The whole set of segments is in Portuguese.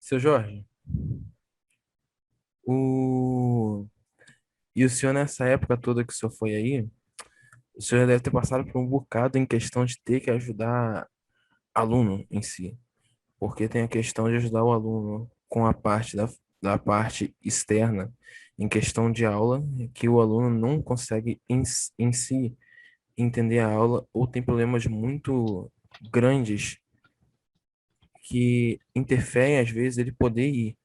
Seu Jorge, o... e o senhor nessa época toda que o senhor foi aí, o senhor deve ter passado por um bocado em questão de ter que ajudar aluno em si, porque tem a questão de ajudar o aluno com a parte da parte externa, em questão de aula, que o aluno não consegue em si entender a aula ou tem problemas muito grandes que interferem às vezes ele poder ir,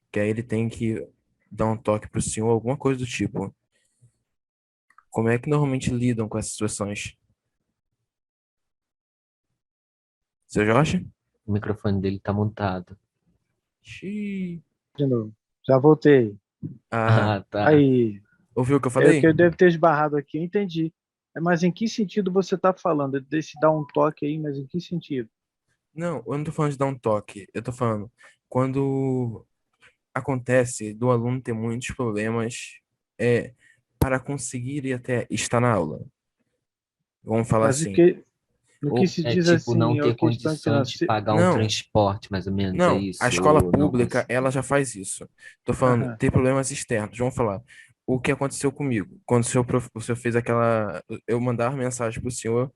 que aí ele tem que dar um toque pro senhor, alguma coisa do tipo. Como é que normalmente lidam com essas situações? Seu Jorge? O microfone dele tá montado. Xiii. De novo. Já voltei. Ah, Ah, tá. Aí, ouviu o que eu é o que falei? eu devo ter esbarrado aqui, eu entendi. Mas em que sentido você está falando? Desse dar um toque aí, mas em que sentido? Não, eu não tô falando de dar um toque. Eu tô falando quando acontece do aluno ter muitos problemas é para conseguir ir até estar na aula. Vamos falar Mas assim. no que Ou se É diz tipo não assim, é a ter questão condições de financeira. pagar um não, transporte, mais ou menos, é não, a isso? escola Ou não pública, ela conseguir? já faz isso. Tô falando, Aham. ter problemas externos. Vamos falar. O que aconteceu comigo? Quando o senhor fez aquela. Eu mandava mensagem pro senhor,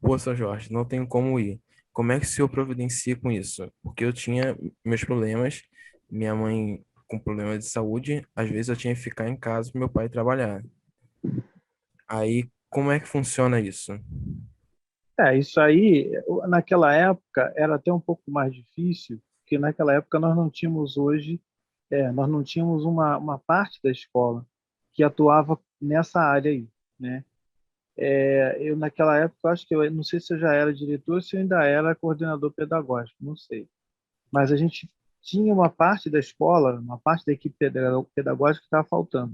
pô, São Jorge, não tenho como ir. Como é que o senhor providencia com isso? Porque eu tinha meus problemas, minha mãe com problema de saúde, às vezes eu tinha que ficar em casa pro meu pai trabalhar. Aí, como é que funciona isso? Isso aí, naquela época, era até um pouco mais difícil, porque naquela época nós não tínhamos hoje, nós não tínhamos uma parte da escola que atuava nessa área aí, né? Eu naquela época, eu acho que eu não sei se eu já era diretor, se eu ainda era coordenador pedagógico, não sei. Mas a gente tinha uma parte da escola, uma parte da equipe pedagógica que estava faltando,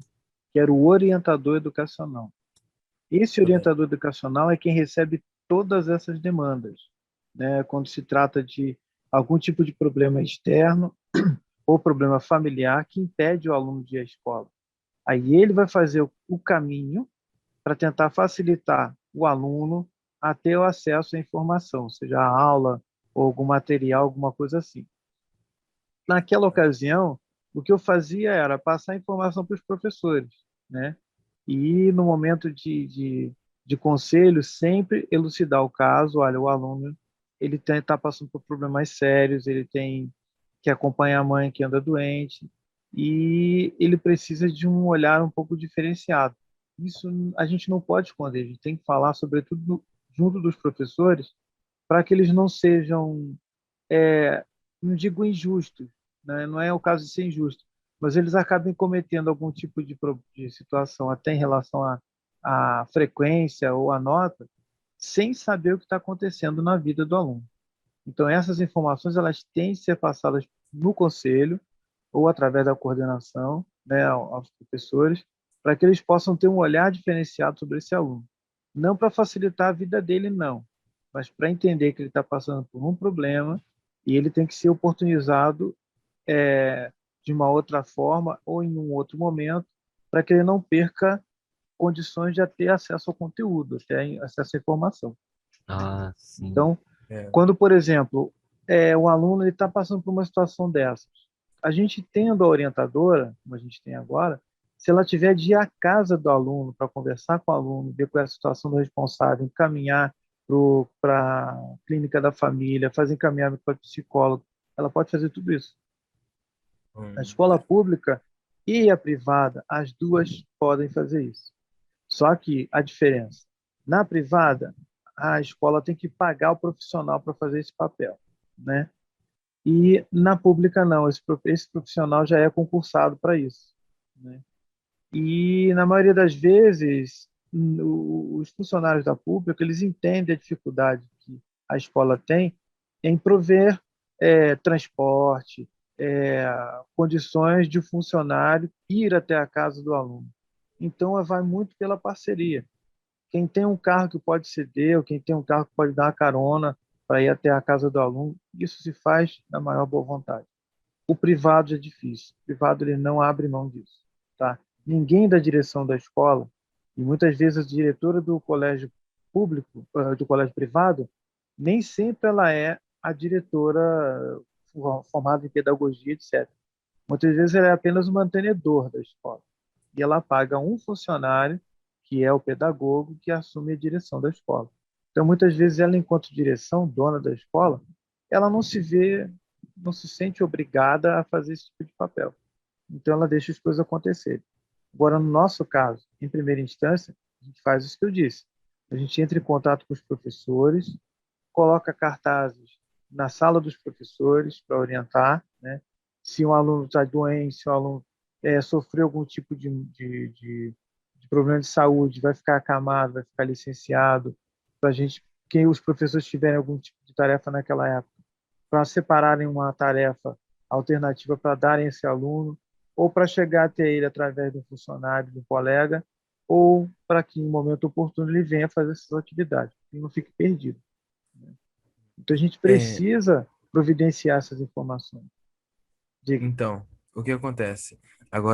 que era o orientador educacional. Esse Correto. orientador educacional é quem recebe todas essas demandas, né? Quando se trata de algum tipo de problema externo ou problema familiar que impede o aluno de ir à escola. Aí ele vai fazer o caminho para tentar facilitar o aluno a ter o acesso à informação, seja a aula ou algum material, alguma coisa assim. Naquela ocasião, o que eu fazia era passar informação para os professores, né? E no momento de conselho, sempre elucidar o caso. Olha, o aluno ele está passando por problemas sérios, ele tem que acompanhar a mãe que anda doente e ele precisa de um olhar um pouco diferenciado. Isso a gente não pode esconder, a gente tem que falar, sobretudo, junto dos professores, para que eles não sejam, não digo injustos, né? Não é o caso de ser injusto, mas eles acabem cometendo algum tipo de situação, até em relação à frequência ou à nota, sem saber o que está acontecendo na vida do aluno. Então, essas informações elas têm que ser passadas no conselho ou através da coordenação, né, aos professores, para que eles possam ter um olhar diferenciado sobre esse aluno. Não para facilitar a vida dele, não, mas para entender que ele está passando por um problema e ele tem que ser oportunizado de uma outra forma ou em um outro momento, para que ele não perca condições de ter acesso ao conteúdo, ter acesso à informação. Ah, sim. Então, É. quando, por exemplo, o aluno está passando por uma situação dessas, a gente tendo a orientadora, como a gente tem agora, se ela tiver de ir à casa do aluno para conversar com o aluno, ver qual é a situação do responsável, encaminhar para a clínica da família, fazer encaminhamento para psicólogo, ela pode fazer tudo isso. A Hum. escola pública e a privada, as duas podem fazer isso. Só que a diferença, na privada, a escola tem que pagar o profissional para fazer esse papel, né? E na pública não, esse profissional já é concursado para isso, né? E na maioria das vezes, os funcionários da pública, eles entendem a dificuldade que a escola tem em prover transporte, é, condições de o funcionário ir até a casa do aluno. Então, vai muito pela parceria. Quem tem um carro que pode ceder, ou quem tem um carro que pode dar uma carona para ir até a casa do aluno, isso se faz na maior boa vontade. O privado é difícil. O privado ele não abre mão disso, tá? Ninguém da direção da escola, e muitas vezes a diretora do colégio público, do colégio privado, nem sempre ela é a diretora formado em pedagogia, etc. Muitas vezes ela é apenas o mantenedor da escola. E ela paga um funcionário, que é o pedagogo, que assume a direção da escola. Então, muitas vezes, ela, enquanto direção, dona da escola, ela não se vê, não se sente obrigada a fazer esse tipo de papel. Então, ela deixa as coisas acontecerem. Agora, no nosso caso, em primeira instância, a gente faz isso que eu disse. A gente entra em contato com os professores, coloca cartazes na sala dos professores para orientar, né? Se um aluno está doente, se um aluno sofreu algum tipo de problema de saúde, vai ficar acamado, vai ficar licenciado, para a gente, quem os professores tiverem algum tipo de tarefa naquela época, para separarem uma tarefa alternativa para darem a esse aluno, ou para chegar até ele através do funcionário, do colega, ou para que, em momento oportuno, ele venha fazer essas atividades, e não fique perdido. Então, a gente É, precisa providenciar essas informações. Diga. então, o que acontece?